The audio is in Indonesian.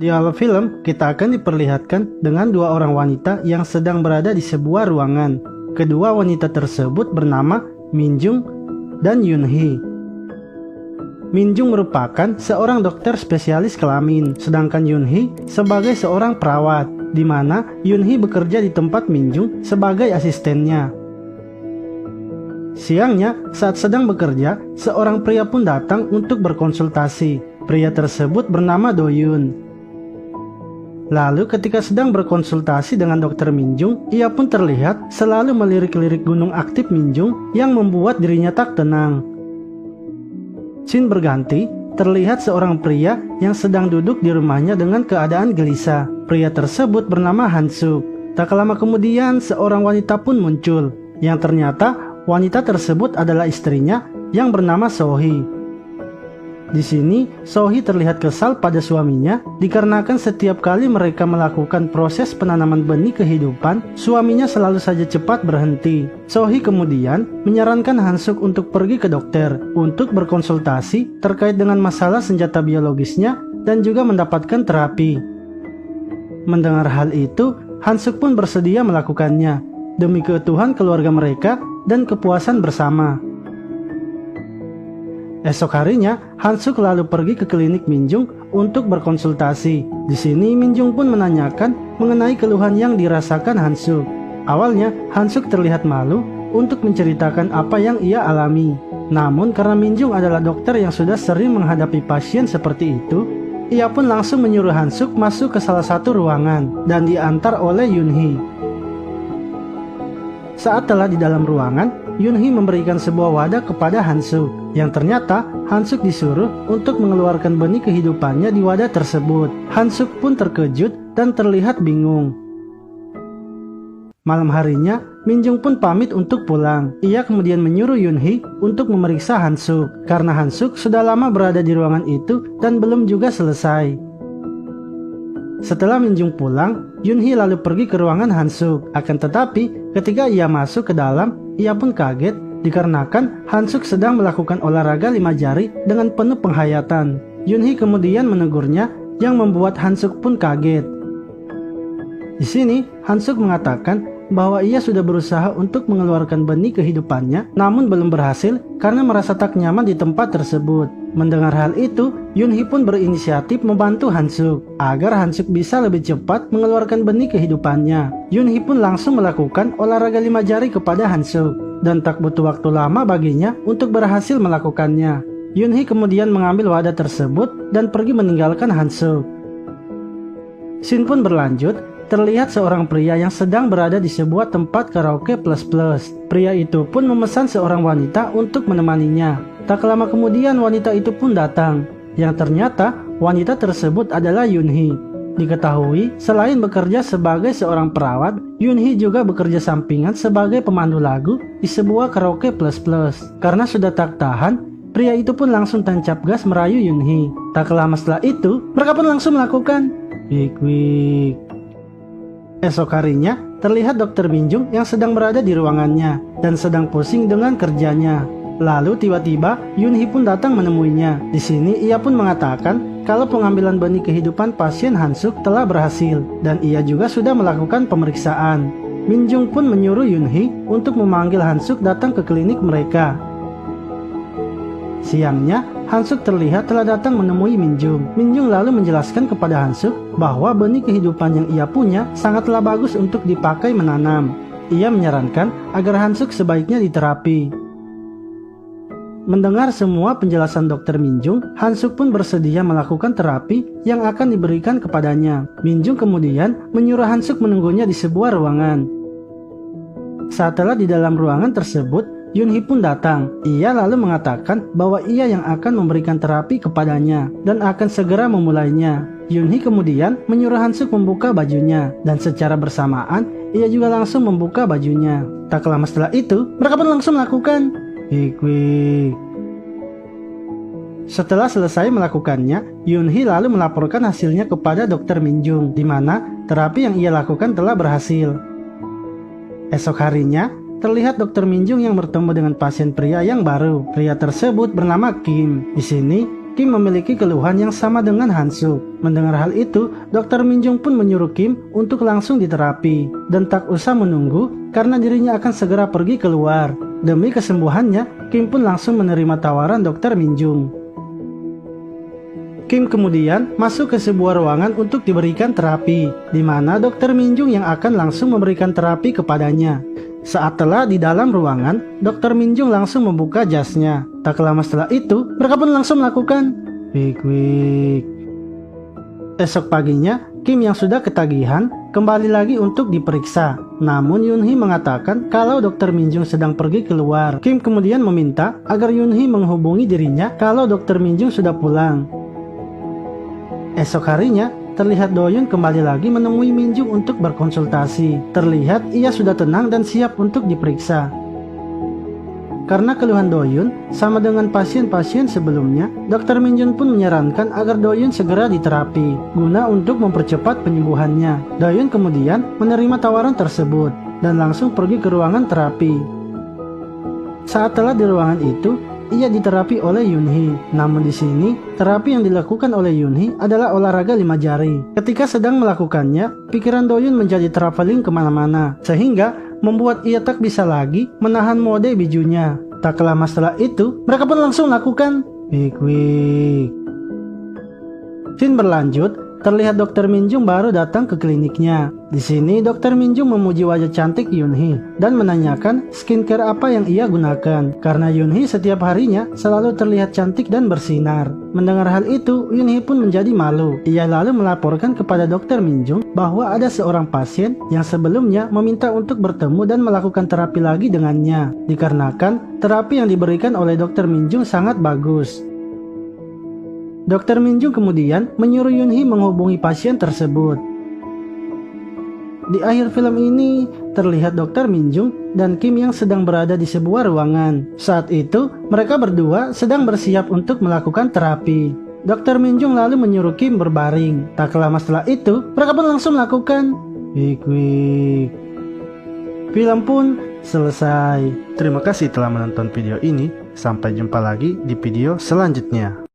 Di awal film, kita akan diperlihatkan dengan dua orang wanita yang sedang berada di sebuah ruangan. Kedua wanita tersebut bernama Minjung dan Yunhee. Minjung merupakan seorang dokter spesialis kelamin, sedangkan Yunhee sebagai seorang perawat, di mana Yunhee bekerja di tempat Minjung sebagai asistennya. Siangnya, saat sedang bekerja, seorang pria pun datang untuk berkonsultasi. Pria tersebut bernama Do-yoon. Lalu ketika sedang berkonsultasi dengan dokter Minjung, ia pun terlihat selalu melirik-lirik gunung aktif Minjung yang membuat dirinya tak tenang. Scene berganti, terlihat seorang pria yang sedang duduk di rumahnya dengan keadaan gelisah. Pria tersebut bernama Han-suk. Tak lama kemudian seorang wanita pun muncul, yang ternyata wanita tersebut adalah istrinya yang bernama Sohee. Di sini, Sohee terlihat kesal pada suaminya dikarenakan setiap kali mereka melakukan proses penanaman benih kehidupan, suaminya selalu saja cepat berhenti. Sohee kemudian menyarankan Han-suk untuk pergi ke dokter untuk berkonsultasi terkait dengan masalah senjata biologisnya dan juga mendapatkan terapi. Mendengar hal itu, Han-suk pun bersedia melakukannya demi keutuhan keluarga mereka dan kepuasan bersama. Esok harinya, Han-suk lalu pergi ke klinik Minjung untuk berkonsultasi. Di sini, Minjung pun menanyakan mengenai keluhan yang dirasakan Han-suk. Awalnya, Han-suk terlihat malu untuk menceritakan apa yang ia alami. Namun, karena Minjung adalah dokter yang sudah sering menghadapi pasien seperti itu, ia pun langsung menyuruh Han-suk masuk ke salah satu ruangan dan diantar oleh Yunhee. Saat telah di dalam ruangan, Yunhee memberikan sebuah wadah kepada Han-suk, yang ternyata Han-suk disuruh untuk mengeluarkan benih kehidupannya di wadah tersebut. Han-suk pun terkejut dan terlihat bingung. Malam harinya, Minjung pun pamit untuk pulang. Ia kemudian menyuruh Yunhee untuk memeriksa Han-suk, karena Han-suk sudah lama berada di ruangan itu dan belum juga selesai. Setelah Minjung pulang, Yunhee lalu pergi ke ruangan Han-suk. Akan tetapi, ketika ia masuk ke dalam, ia pun kaget dikarenakan Han-suk sedang melakukan olahraga 5 jari dengan penuh penghayatan. Yunhee kemudian menegurnya yang membuat Han-suk pun kaget. Di sini, Han-suk mengatakan bahwa ia sudah berusaha untuk mengeluarkan benih kehidupannya, namun belum berhasil karena merasa tak nyaman di tempat tersebut. Mendengar hal itu, Yunhee pun berinisiatif membantu Han-suk agar Han-suk bisa lebih cepat mengeluarkan benih kehidupannya. Yunhee pun langsung melakukan olahraga 5 jari kepada Han-suk, dan tak butuh waktu lama baginya untuk berhasil melakukannya. Yunhee kemudian mengambil wadah tersebut dan pergi meninggalkan Han-suk. Scene pun berlanjut. Terlihat seorang pria yang sedang berada di sebuah tempat karaoke plus-plus. Pria itu pun memesan seorang wanita untuk menemaninya. Tak lama kemudian wanita itu pun datang, yang ternyata wanita tersebut adalah Yunhee. Diketahui, selain bekerja sebagai seorang perawat, Yunhee juga bekerja sampingan sebagai pemandu lagu di sebuah karaoke plus-plus. Karena sudah tak tahan, pria itu pun langsung tancap gas merayu Yunhee. Tak lama setelah itu, mereka pun langsung melakukan wik-wik. Esok harinya, terlihat dokter Minjung yang sedang berada di ruangannya dan sedang pusing dengan kerjanya. Lalu tiba-tiba Yunhee pun datang menemuinya. Di sini ia pun mengatakan kalau pengambilan benih kehidupan pasien Han-suk telah berhasil dan ia juga sudah melakukan pemeriksaan. Minjung pun menyuruh Yunhee untuk memanggil Han-suk datang ke klinik mereka. Siangnya, Han-suk terlihat telah datang menemui Minjung. Minjung lalu menjelaskan kepada Han-suk bahwa benih kehidupan yang ia punya sangatlah bagus untuk dipakai menanam. Ia menyarankan agar Han-suk sebaiknya diterapi. Mendengar semua penjelasan dokter Minjung, Han-suk pun bersedia melakukan terapi yang akan diberikan kepadanya. Minjung kemudian menyuruh Han-suk menunggunya di sebuah ruangan. Saat telah di dalam ruangan tersebut, Yunhee pun datang. Ia lalu mengatakan bahwa ia yang akan memberikan terapi kepadanya dan akan segera memulainya. Yunhee kemudian menyuruh Han-suk membuka bajunya dan secara bersamaan ia juga langsung membuka bajunya. Tak lama setelah itu, mereka pun langsung melakukan wik-wik. Setelah selesai melakukannya, Yunhee lalu melaporkan hasilnya kepada dokter Minjung, di mana terapi yang ia lakukan telah berhasil. Esok harinya, terlihat dokter Minjung yang bertemu dengan pasien pria yang baru. Pria tersebut bernama Kim. Di sini, Kim memiliki keluhan yang sama dengan Han-suk. Mendengar hal itu, Dr. Min Jung pun menyuruh Kim untuk langsung diterapi. Dan tak usah menunggu karena dirinya akan segera pergi keluar. Demi kesembuhannya, Kim pun langsung menerima tawaran Dr. Min Jung. Kim kemudian masuk ke sebuah ruangan untuk diberikan terapi, di mana Dr. Min Jung yang akan langsung memberikan terapi kepadanya. Saat telah di dalam ruangan, Dr. Min Jung langsung membuka jasnya. Tak lama setelah itu, mereka pun langsung melakukan wik. Esok paginya, Kim yang sudah ketagihan kembali lagi untuk diperiksa. Namun Yunhee mengatakan kalau Dr. Min Jung sedang pergi keluar. Kim kemudian meminta agar Yunhee menghubungi dirinya kalau Dr. Min Jung sudah pulang. Esok harinya, terlihat Do-yoon kembali lagi menemui Min Jung untuk berkonsultasi. Terlihat ia sudah tenang dan siap untuk diperiksa. Karena keluhan Do-yoon sama dengan pasien-pasien sebelumnya, Dr. Min Jung pun menyarankan agar Do-yoon segera diterapi, guna untuk mempercepat penyembuhannya. Do-yoon kemudian menerima tawaran tersebut, dan langsung pergi ke ruangan terapi. Saat telah di ruangan itu, ia diterapi oleh Yunhee. Namun di sini, terapi yang dilakukan oleh Yunhee adalah olahraga 5 jari. Ketika sedang melakukannya, pikiran Do-yoon menjadi traveling kemana-mana, sehingga membuat ia tak bisa lagi menahan mode bijunya. Tak lama setelah itu, mereka pun langsung melakukan wik. Scene berlanjut, terlihat Dr. Min Jung baru datang ke kliniknya. Di sini Dr. Min Jung memuji wajah cantik Yunhee dan menanyakan skincare apa yang ia gunakan, karena Yunhee setiap harinya selalu terlihat cantik dan bersinar. Mendengar hal itu, Yunhee pun menjadi malu. Ia lalu melaporkan kepada Dr. Min Jung bahwa ada seorang pasien yang sebelumnya meminta untuk bertemu dan melakukan terapi lagi dengannya, dikarenakan terapi yang diberikan oleh Dr. Min Jung sangat bagus. Dr. Min Jung kemudian menyuruh Yunhee menghubungi pasien tersebut. Di akhir film ini, terlihat Dr. Min Jung dan Kim yang sedang berada di sebuah ruangan. Saat itu, mereka berdua sedang bersiap untuk melakukan terapi. Dr. Min Jung lalu menyuruh Kim berbaring. Tak lama setelah itu, mereka pun langsung melakukan wik. Film pun selesai. Terima kasih telah menonton video ini. Sampai jumpa lagi di video selanjutnya.